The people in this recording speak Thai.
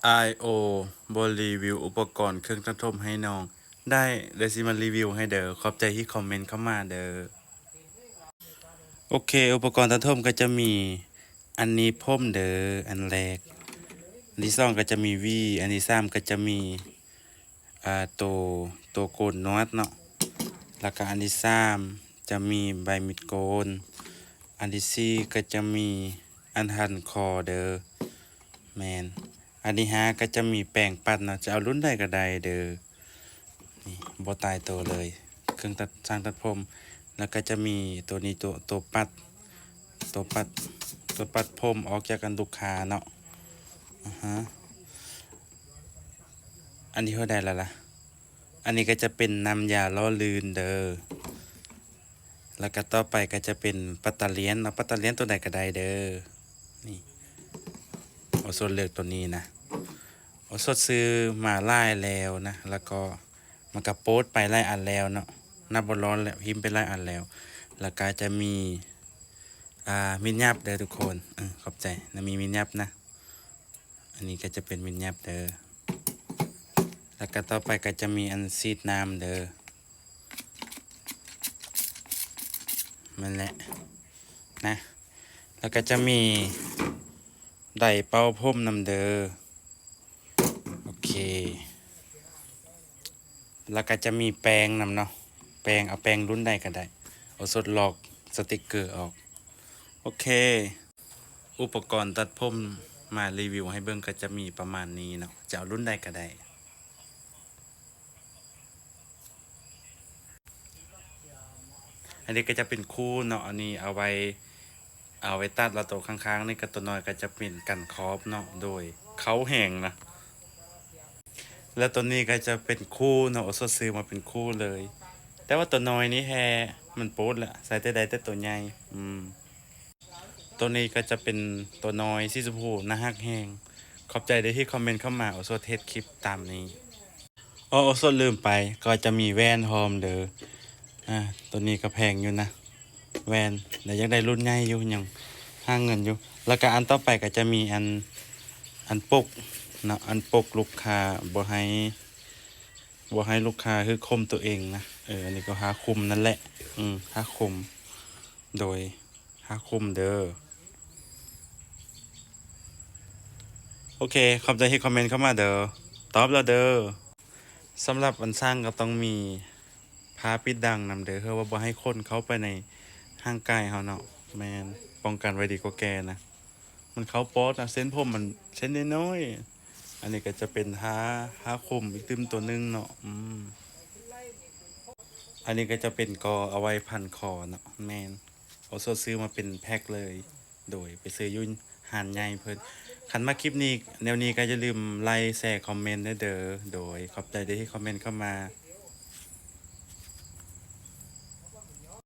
IO บรีวิวอุปกรณ์เครื่องตัดผมให้น้องได้เดี๋ยวสิมารีวิวให้เด้อขอบใจที่คอมเมนต์เข้ามาเด้อโอเคอุปกรณ์ตัดผมก็จะมีอันนี้ผมเด้ออันแรกอันที่สองก็จะมีวีอันที่สามก็จะมีตัวโกนน็อตเนาะแล้วก็อันที่สามจะมีใบมีดโกนอันที่สี่ก็จะมีอันหั่นคอเด้อแมนอันที่ห้าก็จะมีแป้งปัดเนาะจะเอารุ่นใดก็ได้เด้อนี่บ่ตายตัวเลยเครื่องตัดช่างตัดผมแล้วก็จะมีตัวนี้ตัวปัดตัวปัดตัวปัดผมออกจากกันลูกค้าเนาะฮะอันนี้เท่าใดแล้วล่ะอันนี้ก็จะเป็นน้ำยาล้อลื่นเด้อแล้วก็ต่อไปก็จะเป็นปัตเตอร์เลียนเนาะปัตเตอร์เลียนตัวใดก็ได้เด้อนี่เอาส่วนเลือกตัวนี้นะเอาสดซื้อมาไล่แล้วนะแล้วก็มันก็โพสต์ไปไล่อันแล้วเนาะนับบร้อนแล้วพิมพ์ไปไล่อันแล้วแล้วก็จะมีมินยับเด้อทุกคนขอบใจนะมีมินยับนะอันนี้ก็จะเป็นมินยับเด้อแล้วก็ต่อไปก็จะมีอันซีดน้ำเด้อมันแหละนะแล้วก็จะมีไดเป่าผมนำเด้อโอเคแล้วก็จะมีแปรงนำเนาะแปรงเอาแปรงรุ่นใดก็ได้เอาสดลอกสติกเกอร์ออกโอเคอุปกรณ์ตัดผมมารีวิวให้เบิ่งก็จะมีประมาณนี้เนาะจะเอารุ่นใดก็ได้อันนี้ก็จะเป็นคู่เนาะอันนี้เอาไว้ตัดแล้วตัวข้างๆนี่กับตัวน้อยก็จะเป็นกันคอบเนาะโดยเขาแห้งนะแล้วตัวนี้ก็จะเป็นคู่เนาะเอาสดซื้อมาเป็นคู่เลย แต่ว่าตัวน้อยนี่แฮมันโป๊ดแหละใส่แต่ใดแต่ตัวใหญ่ตัวนี้ก็จะเป็นตัวน้อยสีชมพูน่าฮักแฮงขอบใจได้ที่คอมเมนต์เข้ามาโอโซเทสคลิปตามนี้โอโซลืมไปก็จะมีแว่นโฮมเด้อตัวนี้ก็แพงอยู่นะแว่นแต่ยังได้รุ่นใหญ่อยู่ยังห้างเงินอยู่แล้วก็อันต่อไปก็จะมีอันปกนะอันปกลูกค้าบ่ให้ลูกค้าคือคมตัวเองนะอันนี้ก็หาคุมนั่นแหละหาคุมโดยหาคุมเด้อโอเคขอบใจที่คอมเมนต์เข้ามาเด้อตอบแล้วเด้อสำหรับวันสร้างก็ต้องมีผ้าปิดดังนำเด้อเพื่อว่าบ่ให้คนเข้าไปในห้างใกล้เฮาเนาะแม่นป้องกันไว้ดีกว่าแกนะมันเข้าโป๊ดนะเส้นผมมันเส้นน้อยๆอันนี้ก็จะเป็นหาคุมอีกตึมตัวหนึงเนาะอันนี้ก็จะเป็นกอเอาไว้พันคอเนาะแมนเอาโซซื้อมาเป็นแพ็คเลย โดยไปซื้อยุ่นหานใหญ่เพิ่นคันมาคลิปนี้แนวนี้ก็อย่าลืมไลค์แชร์คอมเมนต์ได้เด้อโดยขอบใจที่คอมเมนต์เข้ามา